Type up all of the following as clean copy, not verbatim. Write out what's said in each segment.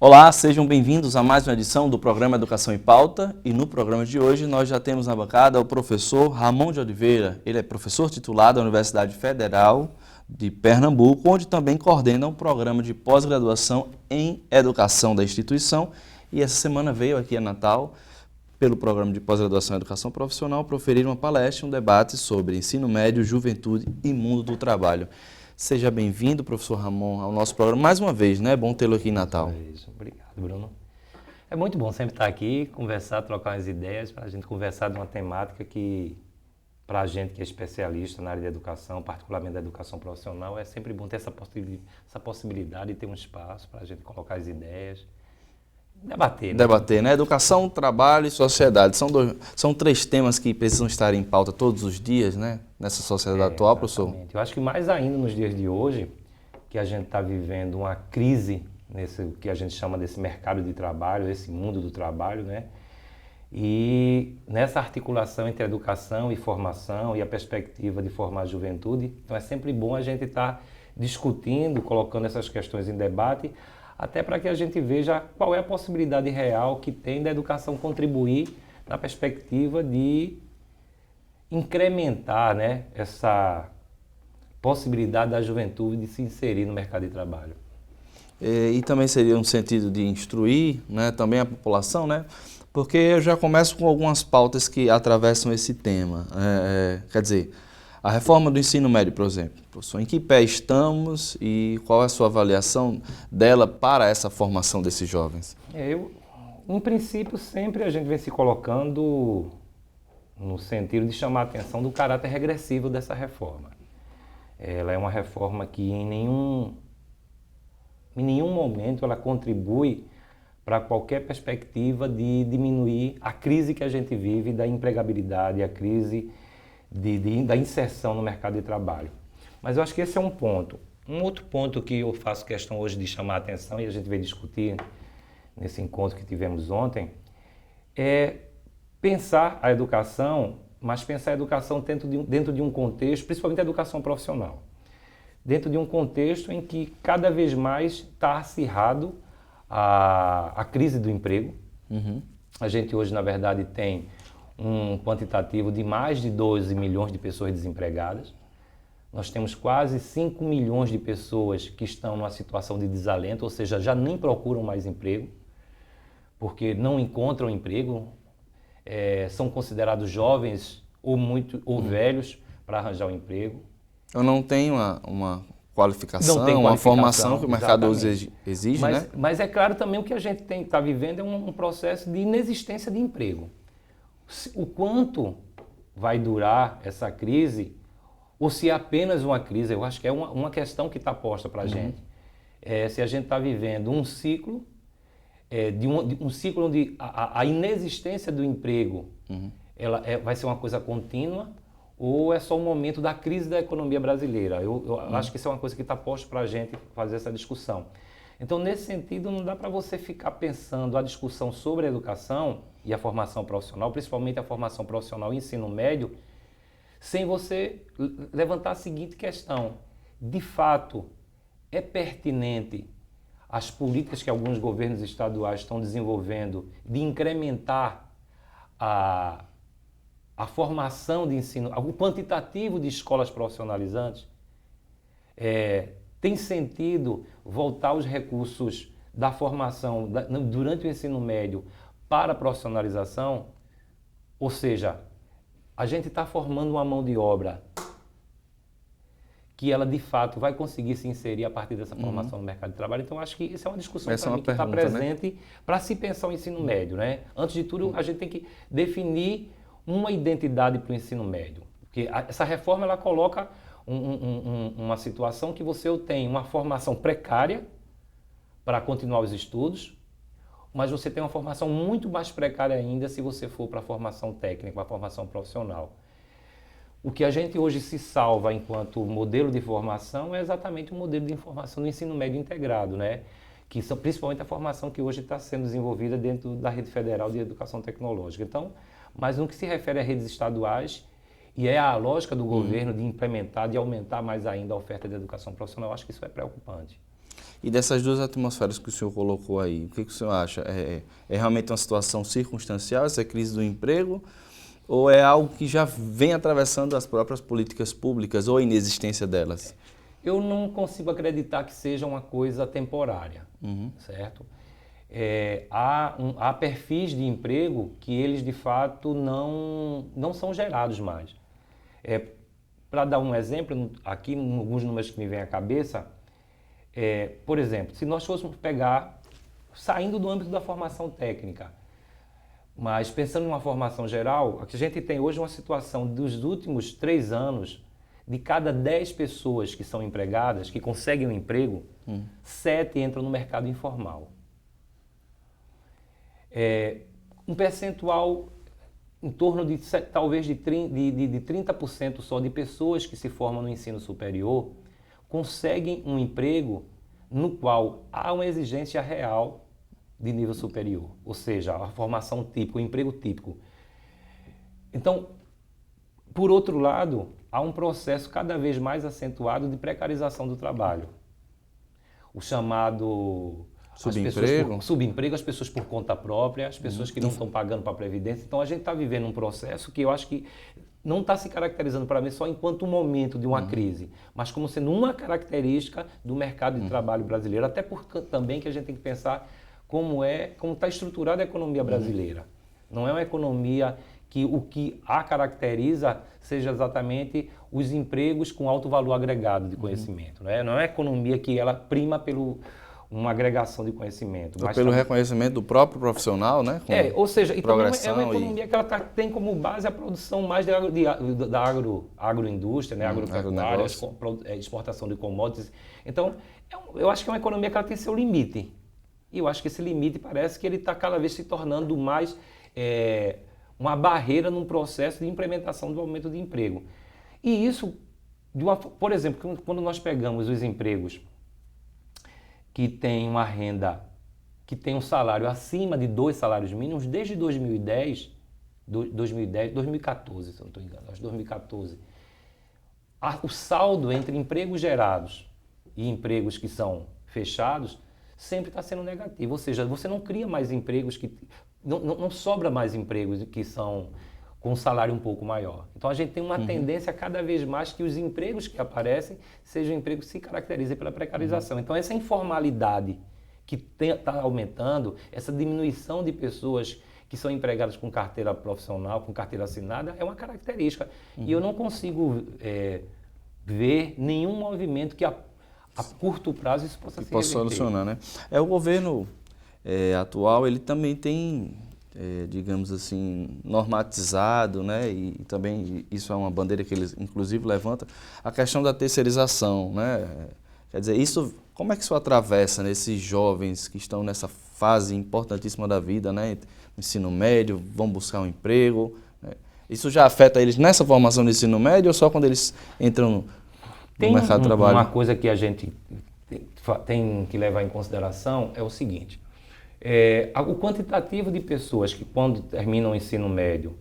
Olá, sejam bem-vindos a mais uma edição do programa Educação em Pauta. E no programa de hoje nós já temos na bancada o professor Ramon de Oliveira. Ele é professor titular da Universidade Federal de Pernambuco, onde também coordena um programa de pós-graduação em educação da instituição. E essa semana veio aqui a Natal, pelo programa de pós-graduação em educação profissional, proferir uma palestra, um debate sobre ensino médio, juventude e mundo do trabalho. Seja bem-vindo, professor Ramon, ao nosso programa mais uma vez, né? É bom tê-lo aqui em Natal. Obrigado, Bruno. É muito bom sempre estar aqui, conversar, trocar umas ideias, para a gente conversar de uma temática que, para a gente que é especialista na área de educação, particularmente da educação profissional, é sempre bom ter essa possibilidade de ter um espaço para a gente colocar as ideias, debater. Debater, né? Educação, trabalho e sociedade. São três temas que precisam estar em pauta todos os dias, né? Nessa sociedade atual, professor. Eu acho que mais ainda nos dias de hoje, que a gente está vivendo uma crise nesse que a gente chama desse mercado de trabalho, esse mundo do trabalho, né? E nessa articulação entre educação e formação e a perspectiva de formar a juventude, então é sempre bom a gente estar discutindo, colocando essas questões em debate, até para que a gente veja qual é a possibilidade real que tem da educação contribuir na perspectiva de incrementar, né, essa possibilidade da juventude de se inserir no mercado de trabalho. E também seria um sentido de instruir, né, também a população, né? Porque eu já começo com algumas pautas que atravessam esse tema. Quer dizer, a reforma do ensino médio, por exemplo. Professor, em que pé estamos e qual é a sua avaliação dela para essa formação desses jovens? Em princípio, sempre a gente vem se colocando no sentido de chamar a atenção do caráter regressivo dessa reforma. Ela é uma reforma que em nenhum momento ela contribui para qualquer perspectiva de diminuir a crise que a gente vive da empregabilidade, a crise da inserção no mercado de trabalho. Mas eu acho que esse é um ponto. Um outro ponto que eu faço questão hoje de chamar a atenção e a gente veio discutir nesse encontro que tivemos ontem é pensar a educação, mas pensar a educação dentro de um contexto, principalmente a educação profissional, dentro de um contexto em que cada vez mais está acirrado a crise do emprego. Uhum. A gente hoje, na verdade, tem um quantitativo de mais de 12 milhões de pessoas desempregadas. Nós temos quase 5 milhões de pessoas que estão numa situação de desalento, ou seja, já nem procuram mais emprego, porque não encontram emprego, são considerados jovens ou velhos para arranjar um emprego. Eu não tenho uma qualificação, uma formação que o mercado hoje exige, né? Mas é claro também o que a gente está vivendo é um processo de inexistência de emprego. O quanto vai durar essa crise, ou se é apenas uma crise, eu acho que é uma questão que está posta para a gente. Se a gente está vivendo um ciclo, um ciclo onde a inexistência do emprego ela vai ser uma coisa contínua, ou é só um momento da crise da economia brasileira. Eu acho que isso é uma coisa que está posta para a gente fazer essa discussão. Então, nesse sentido, não dá para você ficar pensando a discussão sobre a educação e a formação profissional, principalmente a formação profissional e ensino médio, sem você levantar a seguinte questão. De fato, é pertinente as políticas que alguns governos estaduais estão desenvolvendo de incrementar a formação de ensino, o quantitativo de escolas profissionalizantes? Tem sentido voltar os recursos da formação durante o ensino médio para a profissionalização? Ou seja, a gente está formando uma mão de obra que ela de fato vai conseguir se inserir a partir dessa formação no mercado de trabalho. Então acho que essa é uma discussão para mim que está presente, né, para se pensar o ensino médio, né? Antes de tudo, a gente tem que definir uma identidade para o ensino médio. Porque essa reforma ela coloca uma situação que você tem uma formação precária para continuar os estudos, mas você tem uma formação muito mais precária ainda se você for para a formação técnica, para a formação profissional. O que a gente hoje se salva enquanto modelo de formação é exatamente o modelo de formação do ensino médio integrado, né? Que são principalmente a formação que hoje está sendo desenvolvida dentro da Rede Federal de Educação Tecnológica. Então, mas no que se refere a redes estaduais, e é a lógica do governo de implementar, de aumentar mais ainda a oferta de educação profissional, eu acho que isso é preocupante. E dessas duas atmosferas que o senhor colocou aí, o que o senhor acha? É realmente uma situação circunstancial, essa crise do emprego, ou é algo que já vem atravessando as próprias políticas públicas ou a inexistência delas? Eu não consigo acreditar que seja uma coisa temporária, certo? Há perfis de emprego que eles, de fato, não são gerados mais. Para dar um exemplo, aqui alguns números que me vêm à cabeça, por exemplo, se nós fôssemos pegar, saindo do âmbito da formação técnica, mas pensando em uma formação geral, a gente tem hoje uma situação dos últimos 3 anos, de cada 10 pessoas que são empregadas, que conseguem um emprego, 7 entram no mercado informal. Um percentual em torno de talvez de 30% só de pessoas que se formam no ensino superior conseguem um emprego no qual há uma exigência real de nível superior, ou seja, a formação típica, o emprego típico. Então, por outro lado, há um processo cada vez mais acentuado de precarização do trabalho. O chamado subemprego, as pessoas por conta própria, as pessoas que não estão pagando para a Previdência. Então, a gente está vivendo um processo que eu acho que não está se caracterizando para mim só enquanto um momento de uma crise, mas como sendo uma característica do mercado de trabalho brasileiro. Até porque também que a gente tem que pensar como está estruturada a economia brasileira. Não é uma economia que o que a caracteriza seja exatamente os empregos com alto valor agregado de conhecimento. Não é uma economia que ela prima uma agregação de conhecito. Mas pelo reconhecimento do próprio profissional, né? Ou seja, então é uma economia que ela tem como base a produção mais da agroindústria, né? Agropecuária, exportação de commodities. Então, eu acho que é uma economia que ela tem seu limite. E eu acho que esse limite parece que ele está cada vez se tornando mais uma barreira num processo de implementação do aumento de emprego. E isso, por exemplo, quando nós pegamos os empregos que têm uma renda, que tem um salário acima de 2 salários mínimos, desde 2014, se eu não estou enganado, acho 2014, o saldo entre empregos gerados e empregos que são fechados sempre está sendo negativo. Ou seja, você não cria mais empregos não sobra mais empregos que são com um salário um pouco maior. Então a gente tem uma tendência cada vez mais que os empregos que aparecem sejam empregos que se caracterizem pela precarização. Então essa informalidade que está aumentando, essa diminuição de pessoas que são empregadas com carteira profissional, com carteira assinada, é uma característica. E eu não consigo ver nenhum movimento que a curto prazo isso possa se reverter. Solucionar, né? O governo atual, ele também tem, digamos assim, normatizado, né? E também isso é uma bandeira que eles, inclusive, levantam, a questão da terceirização, né? Quer dizer, como é que isso atravessa nesses jovens que estão nessa fase importantíssima da vida, né? Ensino médio, vão buscar um emprego, né? Isso já afeta eles nessa formação do ensino médio ou só quando eles entram no mercado de trabalho? Uma coisa que a gente tem que levar em consideração é o seguinte: o quantitativo de pessoas que quando terminam o ensino médio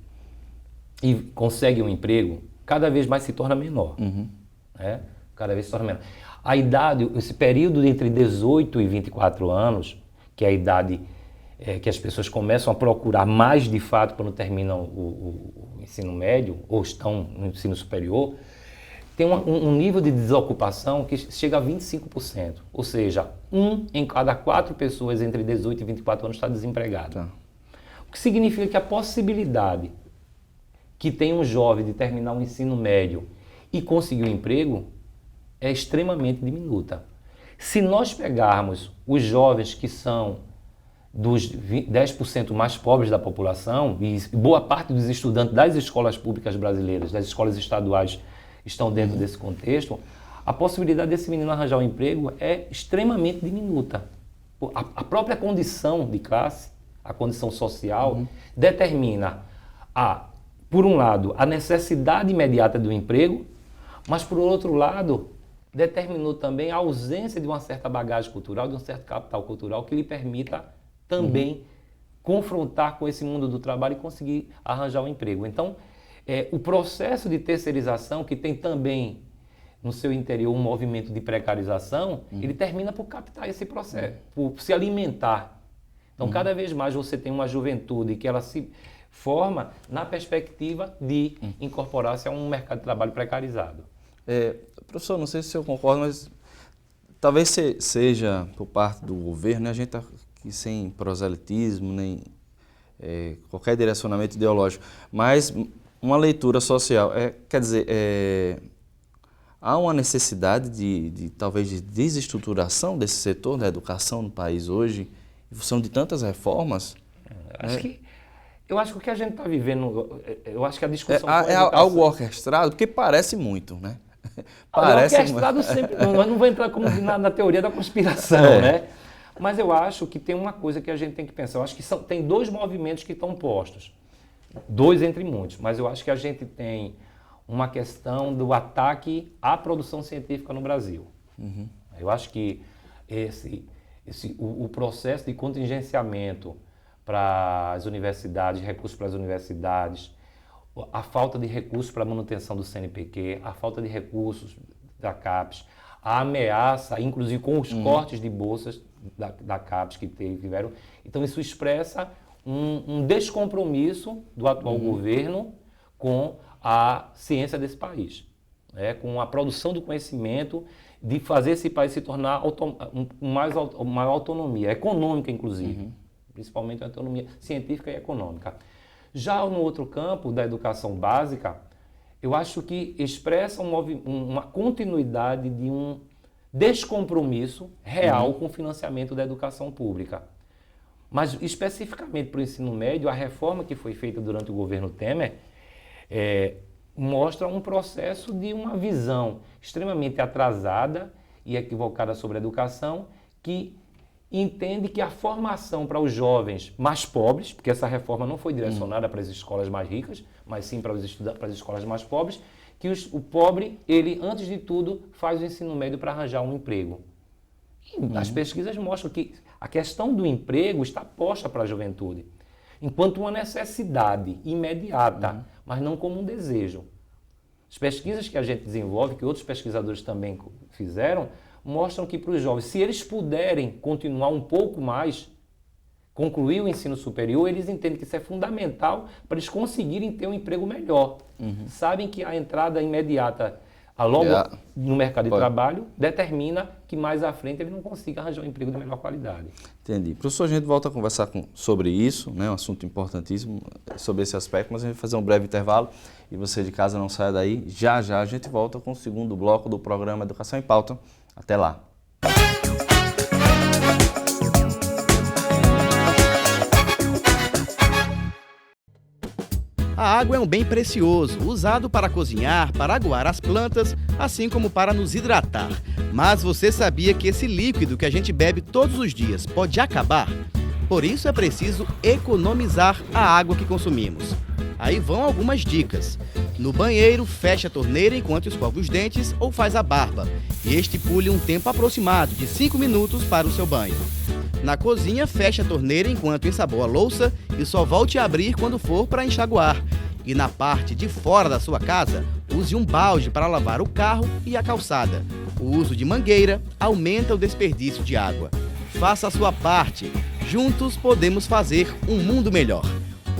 e conseguem um emprego, cada vez mais se torna menor. Né? Cada vez se torna menor. A idade, esse período entre 18 e 24 anos, que é a idade que as pessoas começam a procurar mais de fato quando terminam o ensino médio ou estão no ensino superior, tem um nível de desocupação que chega a 25%. Ou seja, 1 em cada 4 pessoas entre 18 e 24 anos está desempregado. Tá. O que significa que a possibilidade que tem um jovem de terminar um ensino médio e conseguir um emprego é extremamente diminuta. Se nós pegarmos os jovens que são dos 10% mais pobres da população, e boa parte dos estudantes das escolas públicas brasileiras, das escolas estaduais, estão dentro desse contexto, a possibilidade desse menino arranjar um emprego é extremamente diminuta. A própria condição de classe, a condição social, determina, por um lado, a necessidade imediata do emprego, mas, por outro lado, determinou também a ausência de uma certa bagagem cultural, de um certo capital cultural que lhe permita também confrontar com esse mundo do trabalho e conseguir arranjar um emprego. Então, o processo de terceirização, que tem também no seu interior um movimento de precarização, ele termina por captar esse processo, por se alimentar. Então, cada vez mais você tem uma juventude que ela se forma na perspectiva de incorporar-se a um mercado de trabalho precarizado. Professor, não sei se eu concordo, mas talvez seja por parte do governo, né? A gente está aqui sem proselitismo, nem qualquer direcionamento ideológico, mas uma leitura social. Quer dizer, há uma necessidade talvez de desestruturação desse setor da educação no país hoje, em função de tantas reformas? Eu acho que o que a gente está vivendo, eu acho que a discussão... É algo orquestrado, porque parece muito, né? Parece orquestrado sempre, nós não vamos entrar como na teoria da conspiração, né? Mas eu acho que tem uma coisa que a gente tem que pensar. Eu acho que tem dois movimentos que estão postos. Dois entre muitos. Mas eu acho que a gente tem uma questão do ataque à produção científica no Brasil. Eu acho que o processo de contingenciamento para as universidades, recursos para as universidades, a falta de recursos para a manutenção do CNPq, a falta de recursos da CAPES, a ameaça, inclusive com os cortes de bolsas da CAPES que tiveram. Então, isso expressa um descompromisso do atual governo com a ciência desse país, com a produção do conhecimento, de fazer esse país se tornar maior autonomia, econômica, inclusive, principalmente a autonomia científica e econômica. Já no outro campo, da educação básica, eu acho que expressa uma continuidade de um descompromisso real com o financiamento da educação pública. Mas, especificamente para o ensino médio, a reforma que foi feita durante o governo Temer mostra um processo de uma visão extremamente atrasada e equivocada sobre a educação, que entende que a formação para os jovens mais pobres, porque essa reforma não foi direcionada para as escolas mais ricas, mas sim para as escolas mais pobres, que o pobre, ele, antes de tudo, faz o ensino médio para arranjar um emprego. E as pesquisas mostram que a questão do emprego está posta para a juventude, enquanto uma necessidade imediata, mas não como um desejo. As pesquisas que a gente desenvolve, que outros pesquisadores também fizeram, mostram que para os jovens, se eles puderem continuar um pouco mais, concluir o ensino superior, eles entendem que isso é fundamental para eles conseguirem ter um emprego melhor. Sabem que a entrada imediata no mercado de trabalho determina que mais à frente ele não consiga arranjar um emprego de melhor qualidade. Entendi. Professor, a gente volta a conversar sobre isso, né, um assunto importantíssimo sobre esse aspecto, mas a gente vai fazer um breve intervalo e você de casa não saia daí. Já já a gente volta com o segundo bloco do programa Educação em Pauta. Até lá. A água é um bem precioso, usado para cozinhar, para aguar as plantas, assim como para nos hidratar. Mas você sabia que esse líquido que a gente bebe todos os dias pode acabar? Por isso é preciso economizar a água que consumimos. Aí vão algumas dicas. No banheiro, feche a torneira enquanto escova os dentes ou faz a barba. E estipule um tempo aproximado de 5 minutos para o seu banho. Na cozinha, feche a torneira enquanto ensaboa a louça e só volte a abrir quando for para enxaguar. E na parte de fora da sua casa, use um balde para lavar o carro e a calçada. O uso de mangueira aumenta o desperdício de água. Faça a sua parte. Juntos podemos fazer um mundo melhor.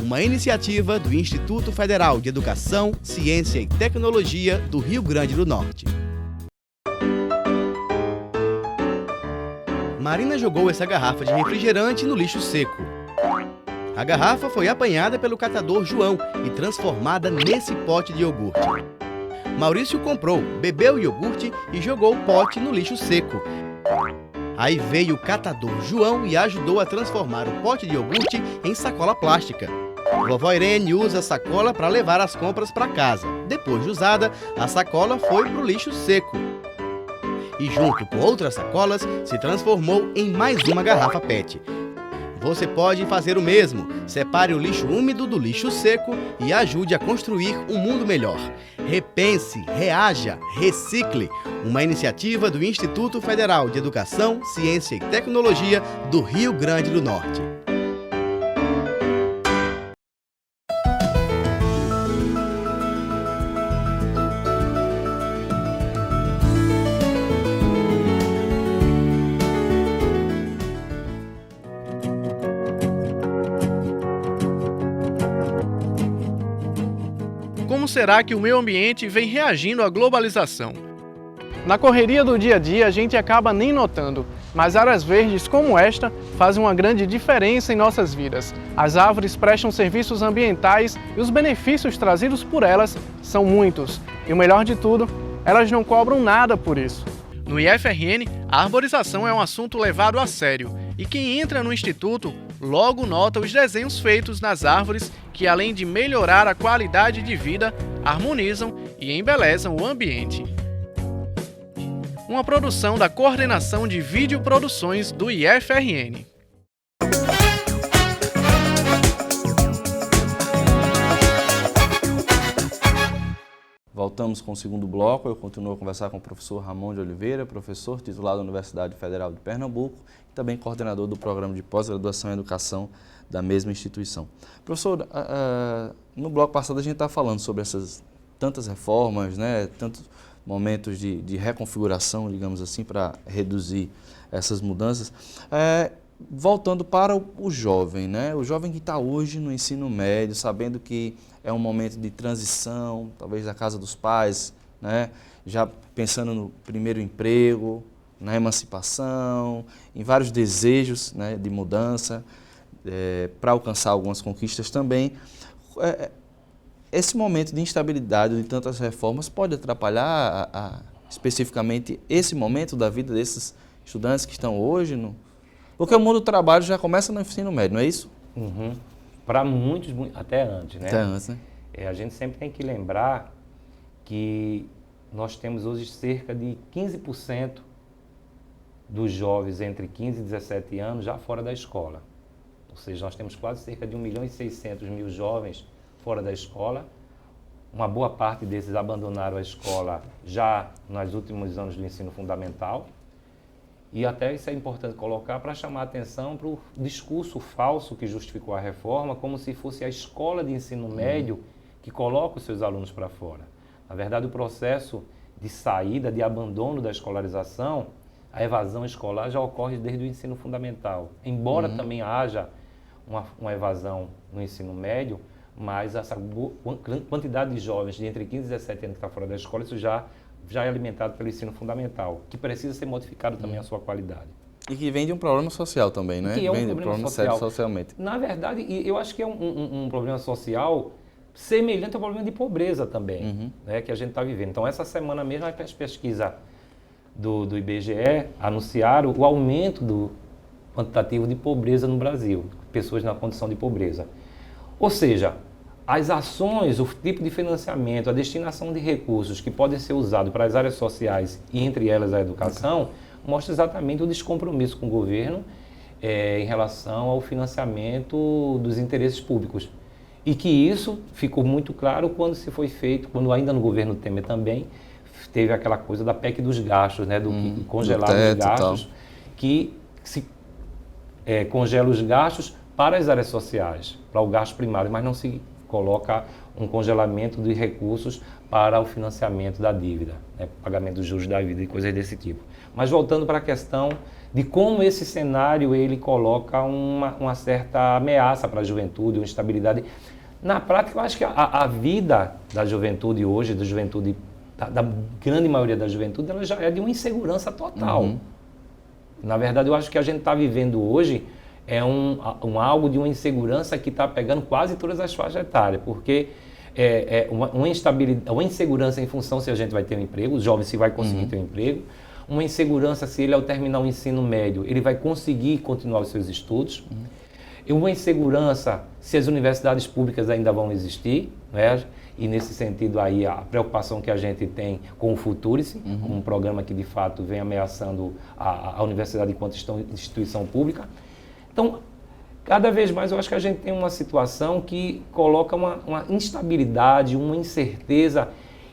Uma iniciativa do Instituto Federal de Educação, Ciência e Tecnologia do Rio Grande do Norte. Marina jogou essa garrafa de refrigerante no lixo seco. A garrafa foi apanhada pelo catador João e transformada nesse pote de iogurte. Maurício comprou, bebeu o iogurte e jogou o pote no lixo seco. Aí veio o catador João e ajudou a transformar o pote de iogurte em sacola plástica. Vovó Irene usa a sacola para levar as compras para casa. Depois de usada, a sacola foi para o lixo seco. E junto com outras sacolas, se transformou em mais uma garrafa PET. Você pode fazer o mesmo. Separe o lixo úmido do lixo seco e ajude a construir um mundo melhor. Repense, reaja, recicle. Uma iniciativa do Instituto Federal de Educação, Ciência e Tecnologia do Rio Grande do Norte. Como será que o meio ambiente vem reagindo à globalização? Na correria do dia a dia, a gente acaba nem notando, mas áreas verdes como esta fazem uma grande diferença em nossas vidas. As árvores prestam serviços ambientais e os benefícios trazidos por elas são muitos. E o melhor de tudo, elas não cobram nada por isso. No IFRN, a arborização é um assunto levado a sério e quem entra no instituto logo nota os desenhos feitos nas árvores que, além de melhorar a qualidade de vida, harmonizam e embelezam o ambiente. Uma produção da Coordenação de Videoproduções do IFRN. Voltamos com o segundo bloco. Eu continuo a conversar com o professor Ramon de Oliveira, professor titular da Universidade Federal de Pernambuco e também coordenador do programa de pós-graduação em educação da mesma instituição. Professor, no bloco passado a gente está falando sobre essas tantas reformas, né, tantos momentos de reconfiguração, digamos assim, para reduzir essas mudanças. Voltando para o jovem, né? O jovem que está hoje no ensino médio, sabendo que é um momento de transição, talvez da casa dos pais, né? Já pensando no primeiro emprego, na emancipação, em vários desejos, né, de mudança, para alcançar algumas conquistas também. Esse momento de instabilidade de tantas reformas pode atrapalhar especificamente esse momento da vida desses estudantes que estão hoje? Porque o mundo do trabalho já começa no ensino médio, não é isso? Uhum. Para muitos, até antes, né? Até antes, né? A gente sempre tem que lembrar que nós temos hoje cerca de 15% dos jovens entre 15 e 17 anos já fora da escola. Ou seja, nós temos quase cerca de 1.600.000 jovens fora da escola. Uma boa parte desses abandonaram a escola já nos últimos anos do ensino fundamental. E até isso é importante colocar para chamar a atenção para o discurso falso que justificou a reforma, como se fosse a escola de ensino médio que coloca os seus alunos para fora. Na verdade, o processo de saída, de abandono da escolarização, a evasão escolar já ocorre desde o ensino fundamental. Embora também haja uma evasão no ensino médio, mas essa quantidade de jovens de entre 15 e 17 anos que está fora da escola, isso já é alimentado pelo ensino fundamental, que precisa ser modificado também a sua qualidade. E que vem de um problema social também, né? Que é um vem de problema social. sério socialmente. Na verdade, eu acho que é um problema social semelhante ao problema de pobreza também, né, que a gente está vivendo. Então, essa semana mesmo, as pesquisas do IBGE anunciaram o aumento do quantitativo de pobreza no Brasil, pessoas na condição de pobreza. Ou seja, as ações, o tipo de financiamento, a destinação de recursos que podem ser usados para as áreas sociais e entre elas a educação, mostra exatamente o descompromisso com o governo em relação ao financiamento dos interesses públicos. E que isso ficou muito claro quando se foi feito, quando ainda no governo Temer também, teve aquela coisa da PEC dos gastos, né, do que congelar os gastos, que se congela os gastos para as áreas sociais, para o gasto primário, mas não se coloca um congelamento de recursos para o financiamento da dívida, né, pagamento dos juros da dívida e coisas desse tipo. Mas voltando para a questão de como esse cenário ele coloca uma certa ameaça para a juventude, uma instabilidade. Na prática, eu acho que a vida da juventude hoje, da grande maioria da juventude, ela já é de uma insegurança total. Na verdade, eu acho que a gente está vivendo hoje algo de uma insegurança que está pegando quase todas as faixas etárias, porque uma instabilidade, uma insegurança em função se a gente vai ter um emprego, o jovem se vai conseguir ter um emprego, uma insegurança se ele, ao terminar o ensino médio, ele vai conseguir continuar os seus estudos, e uma insegurança se as universidades públicas ainda vão existir, né? E nesse sentido aí a preocupação que a gente tem com o Futurice, um programa que de fato vem ameaçando a universidade enquanto instituição pública. Então, cada vez mais eu acho que a gente tem uma situação que coloca uma instabilidade, uma incerteza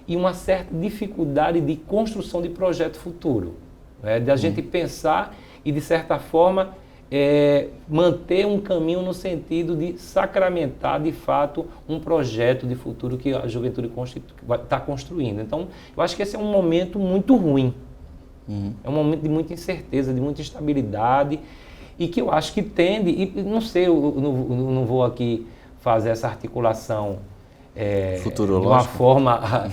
e uma certa dificuldade de construção de projeto futuro, né? De a gente pensar e, de certa forma, manter um caminho no sentido de sacramentar, de fato, um projeto de futuro que a juventude está construindo. Então, eu acho que esse é um momento muito ruim. É um momento de muita incerteza, de muita instabilidade, e que eu acho que tende, e não sei, eu não vou aqui fazer essa articulação de uma forma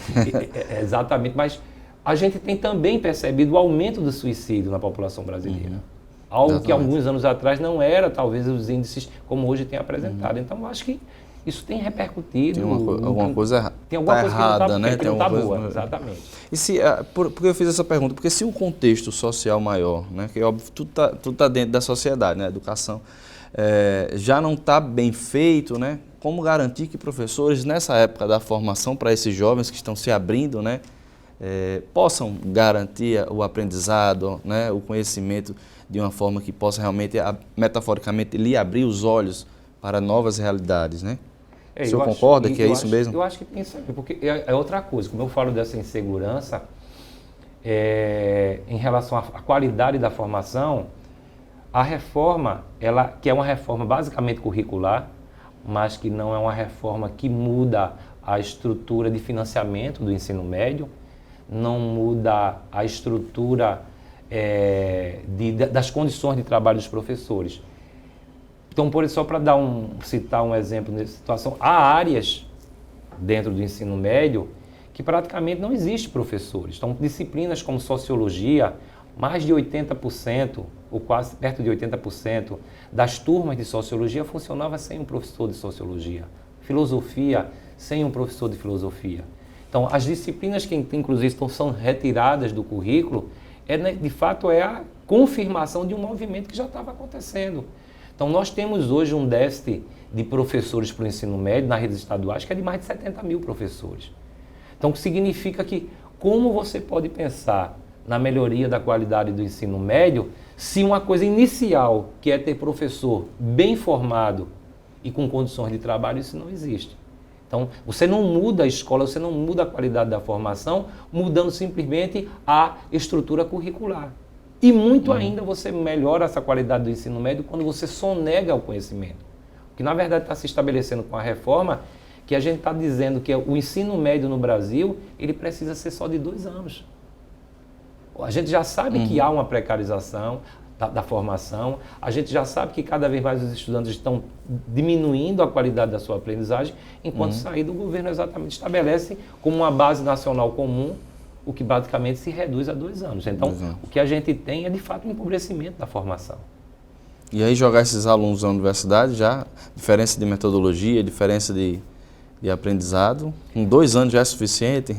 exatamente, mas a gente tem também percebido o aumento do suicídio na população brasileira. Algo que alguns anos atrás não era, talvez, os índices como hoje tem apresentado. Então, eu acho que isso tem repercutido. Tem alguma coisa tem alguma coisa errada, né? Que não está boa, exatamente. E se, porque eu fiz essa pergunta, porque se o contexto social maior, né, que óbvio tudo tá dentro da sociedade, né, a educação, já não está bem feito, né, como garantir que professores, nessa época da formação para esses jovens que estão se abrindo, né, possam garantir o aprendizado, né, o conhecimento de uma forma que possa realmente, metaforicamente, lhe abrir os olhos para novas realidades, né? O senhor concorda que é isso mesmo? Eu acho que tem sempre, porque é outra coisa. Como eu falo dessa insegurança, em relação à qualidade da formação, a reforma, que é uma reforma basicamente curricular, mas que não é uma reforma que muda a estrutura de financiamento do ensino médio, não muda a estrutura das condições de trabalho dos professores. Então, só para citar um exemplo nessa situação, há áreas dentro do ensino médio que praticamente não existe professores. Então, disciplinas como sociologia, mais de 80%, ou quase perto de 80% das turmas de sociologia funcionava sem um professor de sociologia. Filosofia, sem um professor de filosofia. Então, as disciplinas que, inclusive, são retiradas do currículo, de fato, é a confirmação de um movimento que já estava acontecendo. Então, nós temos hoje um déficit de professores para o ensino médio nas redes estaduais que é de mais de 70 mil professores. Então, o que significa que como você pode pensar na melhoria da qualidade do ensino médio se uma coisa inicial, que é ter professor bem formado e com condições de trabalho, isso não existe. Então, você não muda a escola, você não muda a qualidade da formação, mudando simplesmente a estrutura curricular. E muito ainda você melhora essa qualidade do ensino médio quando você sonega o conhecimento. O que na verdade está se estabelecendo com a reforma, que a gente está dizendo que o ensino médio no Brasil, ele precisa ser só de 2 anos. A gente já sabe que há uma precarização da formação, a gente já sabe que cada vez mais os estudantes estão diminuindo a qualidade da sua aprendizagem, enquanto sair do governo exatamente estabelece como uma base nacional comum, o que basicamente se reduz a 2 anos. Então, o que a gente tem é, de fato, um empobrecimento da formação. E aí jogar esses alunos na universidade, já, diferença de metodologia, diferença de aprendizado, em 2 anos já é suficiente?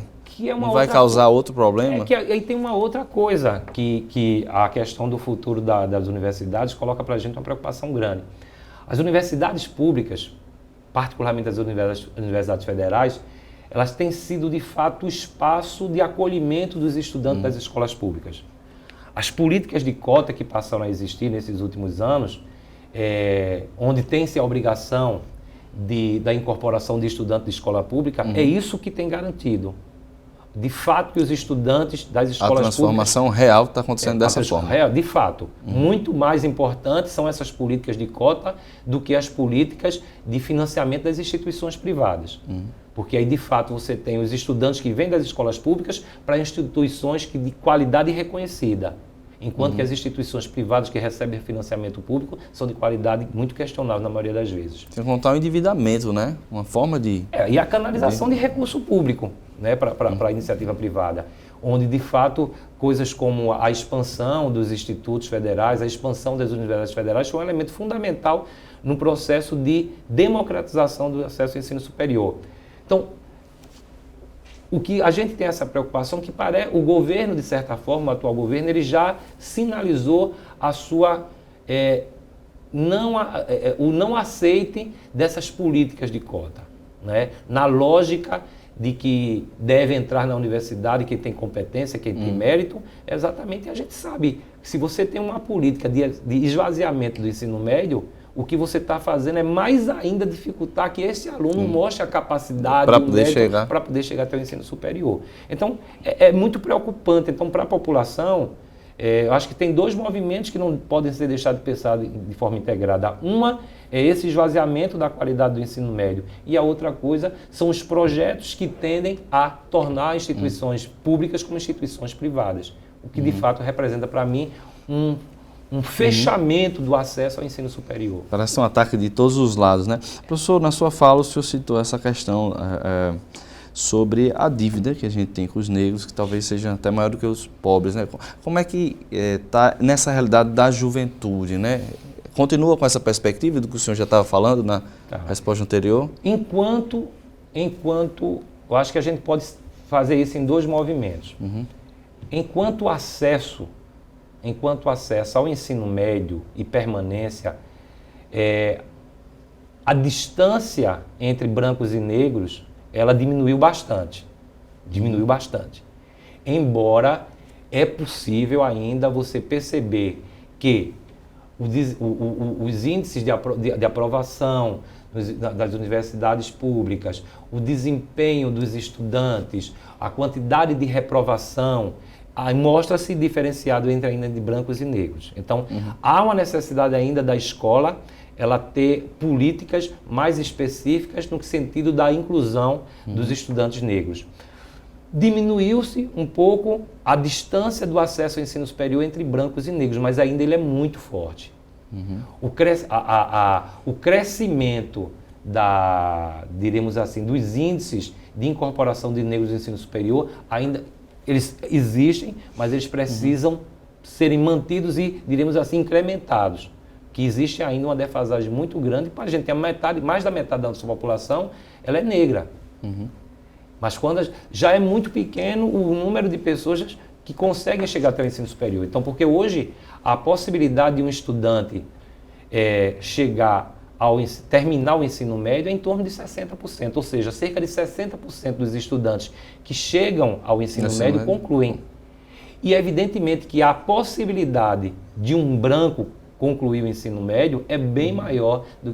Não vai causar outro problema? Aí tem uma outra coisa que a questão do futuro das universidades coloca para a gente uma preocupação grande. As universidades públicas, particularmente as universidades federais, elas têm sido, de fato, o espaço de acolhimento dos estudantes das escolas públicas. As políticas de cota que passaram a existir nesses últimos anos, onde tem-se a obrigação da incorporação de estudantes de escola pública, é isso que tem garantido. De fato, que os estudantes das escolas públicas... A transformação real está acontecendo dessa forma. Real, de fato. Muito mais importantes são essas políticas de cota do que as políticas de financiamento das instituições privadas. Porque aí, de fato, você tem os estudantes que vêm das escolas públicas para instituições de qualidade reconhecida. Enquanto que as instituições privadas que recebem financiamento público são de qualidade muito questionável na maioria das vezes. Sem contar o endividamento, né? Uma forma de... E a canalização de recurso público, né, para a iniciativa privada, onde, de fato, coisas como a expansão dos institutos federais, a expansão das universidades federais foi um elemento fundamental no processo de democratização do acesso ao ensino superior. Então, o que a gente tem essa preocupação que o governo, de certa forma, o atual governo, ele já sinalizou a sua o não aceite dessas políticas de cota, né? Na lógica de que deve entrar na universidade quem tem competência, quem tem mérito, exatamente a gente sabe que se você tem uma política de esvaziamento do ensino médio, o que você está fazendo é mais ainda dificultar que esse aluno mostre a capacidade para poder chegar até o ensino superior. Então, é muito preocupante. Então, para a população, eu acho que tem 2 movimentos que não podem ser deixados de pensar de forma integrada. Uma é esse esvaziamento da qualidade do ensino médio. E a outra coisa são os projetos que tendem a tornar instituições públicas como instituições privadas. O que, de fato, representa para mim um um fechamento do acesso ao ensino superior. Parece um ataque de todos os lados, né? Professor, na sua fala o senhor citou essa questão sobre a dívida que a gente tem com os negros, que talvez seja até maior do que os pobres, né? Como é que está nessa realidade da juventude, né? Continua com essa perspectiva do que o senhor já estava falando na resposta anterior? Enquanto eu acho que a gente pode fazer isso em 2 movimentos. Enquanto acesso ao ensino médio e permanência, a distância entre brancos e negros, ela diminuiu bastante. Embora é possível ainda você perceber que os índices de aprovação das universidades públicas, o desempenho dos estudantes, a quantidade de reprovação, mostra-se diferenciado ainda de brancos e negros. Então, há uma necessidade ainda da escola ela ter políticas mais específicas no sentido da inclusão dos estudantes negros. Diminuiu-se um pouco a distância do acesso ao ensino superior entre brancos e negros, mas ainda ele é muito forte. O crescimento diremos assim, dos índices de incorporação de negros no ensino superior, ainda eles existem, mas eles precisam serem mantidos e, diremos assim, incrementados. Que existe ainda uma defasagem muito grande, para a gente ter mais da metade da nossa população, ela é negra. Mas quando já é muito pequeno o número de pessoas que conseguem chegar até o ensino superior. Então, porque hoje a possibilidade de um estudante terminar o ensino médio é em torno de 60%, ou seja, cerca de 60% dos estudantes que chegam ao ensino médio concluem. E evidentemente que a possibilidade de um branco concluir o ensino médio é bem maior do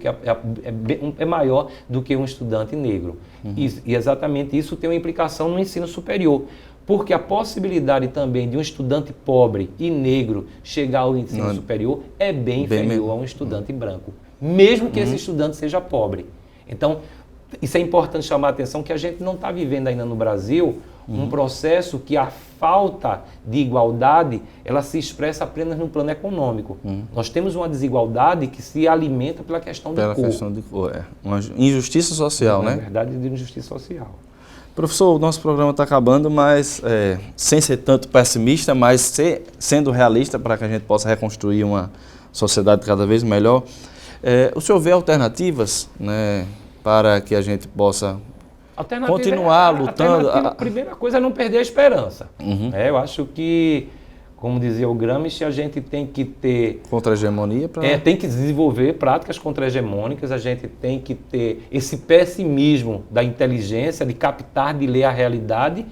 que um estudante negro. E exatamente isso tem uma implicação no ensino superior, porque a possibilidade também de um estudante pobre e negro chegar ao ensino superior é bem inferior a um estudante branco, mesmo que esse estudante seja pobre. Então, isso é importante chamar a atenção que a gente não está vivendo ainda no Brasil um processo que a falta de igualdade ela se expressa apenas no plano econômico. Nós temos uma desigualdade que se alimenta pela questão de cor. Uma injustiça social, né? Na verdade, de injustiça social. Professor, o nosso programa está acabando, mas sem ser tanto pessimista, mas sendo realista para que a gente possa reconstruir uma sociedade cada vez melhor. O senhor vê alternativas, né, para que a gente possa continuar lutando? A primeira coisa é não perder a esperança. Eu acho que, como dizia o Gramsci, a gente tem que ter... Contra-hegemonia? Tem que desenvolver práticas contra-hegemônicas, a gente tem que ter esse pessimismo da inteligência, de captar, de ler a realidade,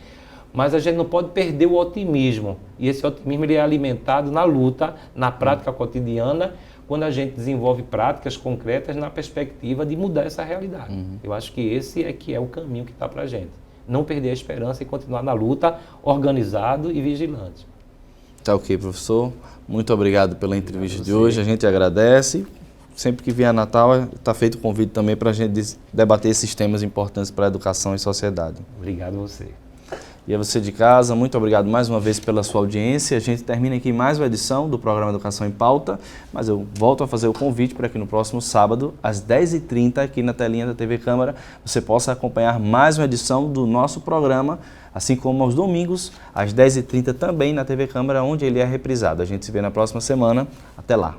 mas a gente não pode perder o otimismo. E esse otimismo ele é alimentado na luta, na prática cotidiana, quando a gente desenvolve práticas concretas na perspectiva de mudar essa realidade. Eu acho que esse é o caminho que está para a gente. Não perder a esperança e continuar na luta, organizado e vigilante. Tá ok, professor. Muito obrigado pela entrevista de hoje. A gente agradece. Sempre que vier Natal, está feito o convite também para a gente debater esses temas importantes para a educação e sociedade. Obrigado a você. E a você de casa, muito obrigado mais uma vez pela sua audiência. A gente termina aqui mais uma edição do programa Educação em Pauta, mas eu volto a fazer o convite para que no próximo sábado, às 10h30, aqui na telinha da TV Câmara, você possa acompanhar mais uma edição do nosso programa, assim como aos domingos, às 10h30 também na TV Câmara, onde ele é reprisado. A gente se vê na próxima semana. Até lá!